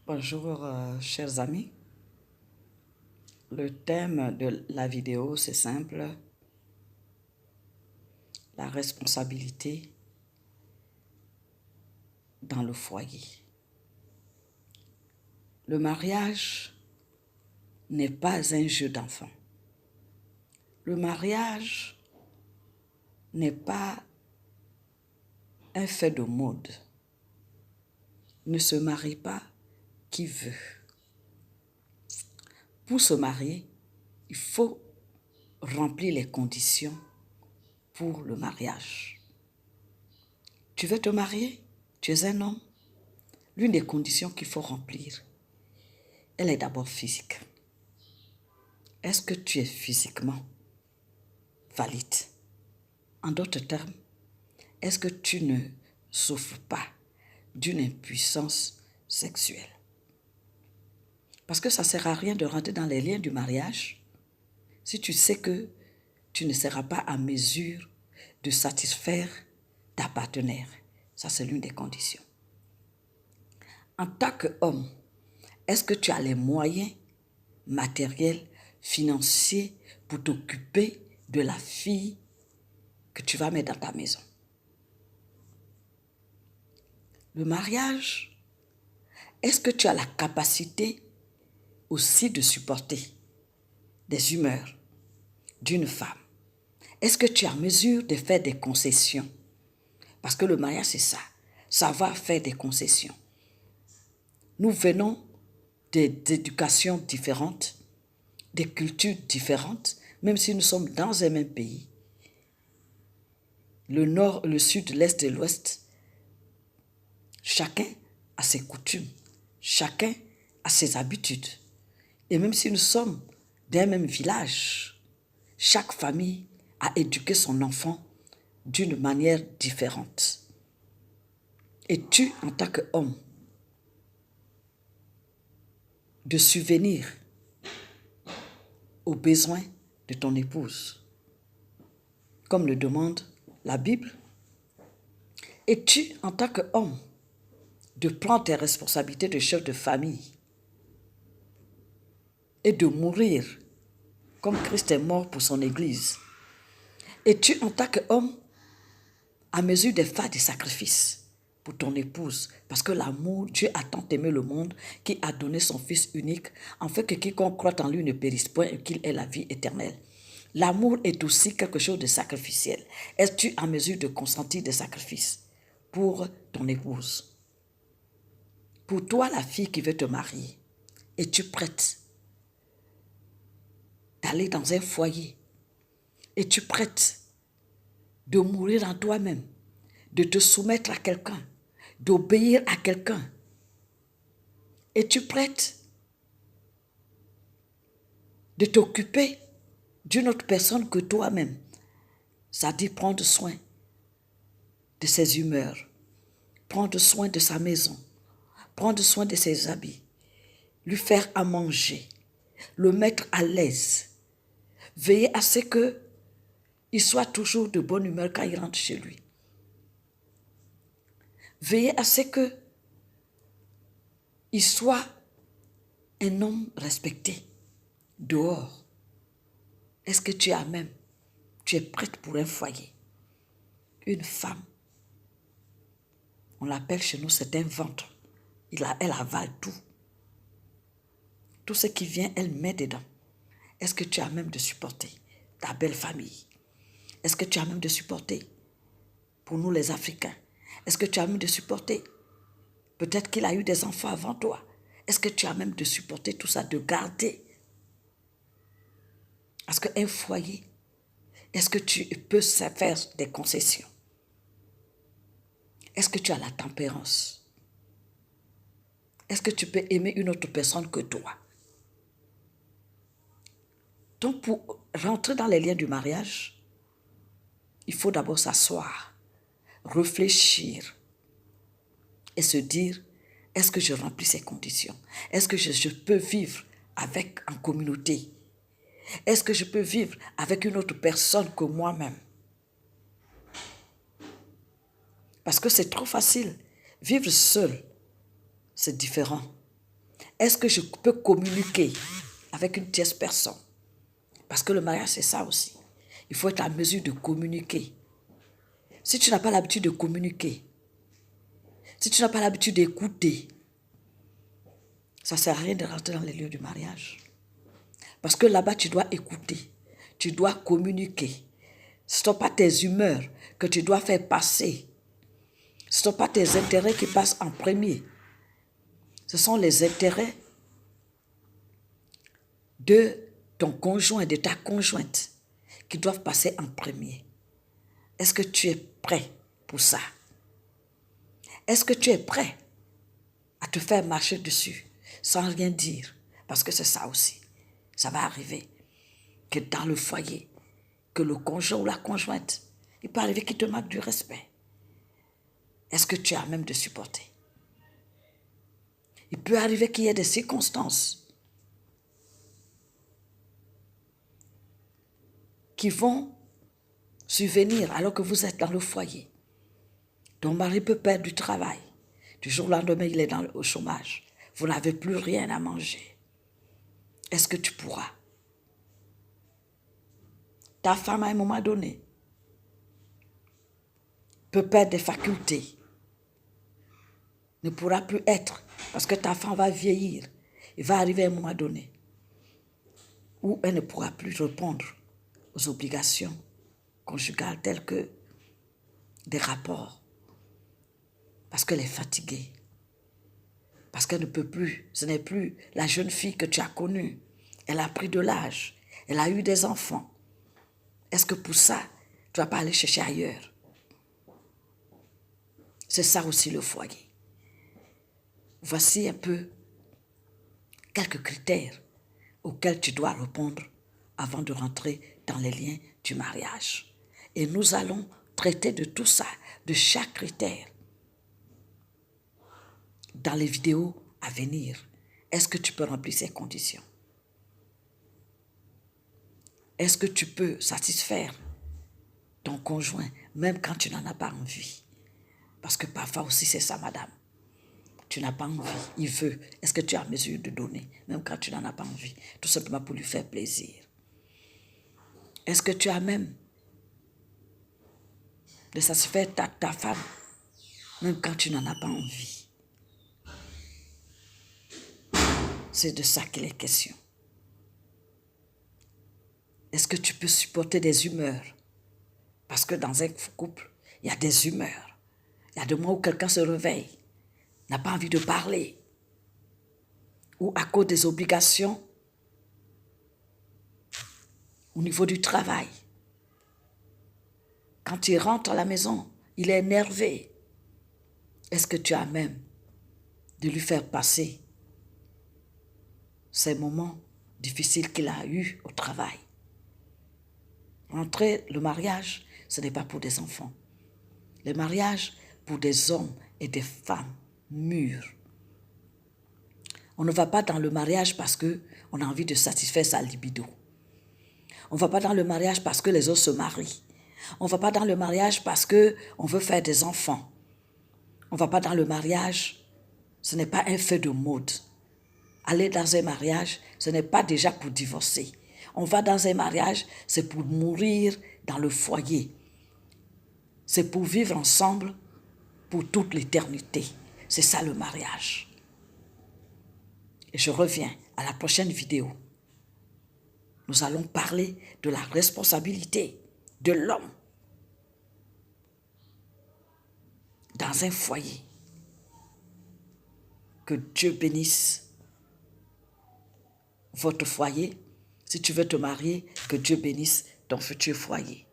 Bonjour, chers amis. Le thème de la vidéo, c'est simple, la responsabilité dans le foyer. Le mariage n'est pas un jeu d'enfant. Le mariage n'est pas un fait de mode. Ne se marie pas qui veut. Pour se marier, il faut remplir les conditions pour le mariage. Tu veux te marier? Tu es un homme? L'une des conditions qu'il faut remplir, elle est d'abord physique. Est-ce que tu es physiquement valide? En d'autres termes, est-ce que tu ne souffres pas d'une impuissance sexuelle? Parce que ça ne sert à rien de rentrer dans les liens du mariage si tu sais que tu ne seras pas à mesure de satisfaire ta partenaire. Ça, c'est l'une des conditions. En tant qu'homme, est-ce que tu as les moyens matériels, financiers pour t'occuper de la fille que tu vas mettre dans ta maison? Le mariage, est-ce que tu as la capacité aussi de supporter des humeurs d'une femme? Est-ce que tu es en mesure de faire des concessions? Parce que le mariage, c'est ça, savoir faire des concessions. Nous venons d'éducations différentes, des cultures différentes, même si nous sommes dans un même pays. Le nord, le sud, l'est et l'ouest, chacun a ses coutumes, chacun a ses habitudes. Et même si nous sommes d'un même village, chaque famille a éduqué son enfant d'une manière différente. Et tu, en tant qu'homme, de subvenir aux besoins de ton épouse, comme le demande la Bible. Et tu, en tant qu'homme, de prendre tes responsabilités de chef de famille et de mourir comme Christ est mort pour son Église. Et tu, en tant qu'homme, à mesure de faire des sacrifices pour ton épouse, parce que l'amour, Dieu a tant aimé le monde qu'il a donné son Fils unique, afin que quiconque croit en lui ne périsse point et qu'il ait la vie éternelle. L'amour est aussi quelque chose de sacrificiel. Es-tu en mesure de consentir des sacrifices pour ton épouse? Pour toi, la fille qui veut te marier, es-tu prête d'aller dans un foyer? Es-tu prête de mourir en toi-même, de te soumettre à quelqu'un, d'obéir à quelqu'un? Es-tu prête de t'occuper d'une autre personne que toi-même? Ça dit prendre soin de ses humeurs, prendre soin de sa maison, prendre soin de ses habits, lui faire à manger, le mettre à l'aise, veiller à ce qu'il soit toujours de bonne humeur quand il rentre chez lui. Veiller à ce qu'il soit un homme respecté dehors. Est-ce que tu es prête pour un foyer? Une femme, on l'appelle chez nous, c'est un ventre. Elle avale tout. Tout ce qui vient, elle met dedans. Est-ce que tu as même de supporter ta belle famille? Est-ce que tu as même de supporter pour nous les Africains? Est-ce que tu as même de supporter? Peut-être qu'il a eu des enfants avant toi. Est-ce que tu as même de supporter tout ça, de garder? Parce qu'un foyer, est-ce que tu peux faire des concessions? Est-ce que tu as la tempérance? Est-ce que tu peux aimer une autre personne que toi? Donc, pour rentrer dans les liens du mariage, il faut d'abord s'asseoir, réfléchir et se dire, est-ce que je remplis ces conditions? Est-ce que je peux vivre en communauté? Est-ce que je peux vivre avec une autre personne que moi-même? Parce que c'est trop facile. Vivre seul, c'est différent Est-ce que je peux communiquer avec une tierce personne? Parce que le mariage, c'est ça aussi. Il faut être en mesure de communiquer. Si tu n'as pas l'habitude de communiquer, si tu n'as pas l'habitude d'écouter, ça ne sert à rien de rentrer dans les lieux du mariage. Parce que là-bas, tu dois écouter, tu dois communiquer. Ce ne sont pas tes humeurs que tu dois faire passer. Ce ne sont pas tes intérêts qui passent en premier. Ce sont les intérêts de ton conjoint, de ta conjointe, qui doivent passer en premier. Est-ce que tu es prêt pour ça? Est-ce que tu es prêt à te faire marcher dessus sans rien dire? Parce que c'est ça aussi. Ça va arriver que dans le foyer, que le conjoint ou la conjointe, il peut arriver qu'il te manque du respect. Est-ce que tu as même de supporter? Il peut arriver qu'il y ait des circonstances qui vont survenir alors que vous êtes dans le foyer. Ton mari peut perdre du travail. Du jour au lendemain, il est au chômage. Vous n'avez plus rien à manger. Est-ce que tu pourras? Ta femme, à un moment donné, peut perdre des facultés. Ne pourra plus être, parce que ta femme va vieillir. Il va arriver un moment donné où elle ne pourra plus répondre aux obligations conjugales telles que des rapports. Parce qu'elle est fatiguée. Parce qu'elle ne peut plus. Ce n'est plus la jeune fille que tu as connue. Elle a pris de l'âge. Elle a eu des enfants. Est-ce que pour ça, tu ne vas pas aller chercher ailleurs? C'est ça aussi le foyer. Voici un peu quelques critères auxquels tu dois répondre avant de rentrer dans les liens du mariage. Et nous allons traiter de tout ça, de chaque critère, dans les vidéos à venir. Est-ce que tu peux remplir ces conditions? Est-ce que tu peux satisfaire ton conjoint, même quand tu n'en as pas envie? Parce que parfois aussi c'est ça, madame. Tu n'as pas envie, il veut. Est-ce que tu es en mesure de donner, même quand tu n'en as pas envie, tout simplement pour lui faire plaisir? Est-ce que tu as même de satisfaire ta femme, même quand tu n'en as pas envie? C'est de ça qu'il est question. Est-ce que tu peux supporter des humeurs? Parce que dans un couple, il y a des humeurs. Il y a des moments où quelqu'un se réveille, n'a pas envie de parler, ou à cause des obligations au niveau du travail. Quand il rentre à la maison, il est énervé. Est-ce que tu as même de lui faire passer ces moments difficiles qu'il a eus au travail? Rentrer, le mariage, ce n'est pas pour des enfants. Le mariage, pour des hommes et des femmes mûrs. On ne va pas dans le mariage parce qu'on a envie de satisfaire sa libido. On ne va pas dans le mariage parce que les autres se marient. On ne va pas dans le mariage parce qu'on veut faire des enfants. On ne va pas dans le mariage, ce n'est pas un fait de mode. Aller dans un mariage, ce n'est pas déjà pour divorcer. On va dans un mariage, c'est pour mourir dans le foyer. C'est pour vivre ensemble pour toute l'éternité. C'est ça le mariage. Et je reviens à la prochaine vidéo. Nous allons parler de la responsabilité de l'homme dans un foyer. Que Dieu bénisse votre foyer. Si tu veux te marier, que Dieu bénisse ton futur foyer.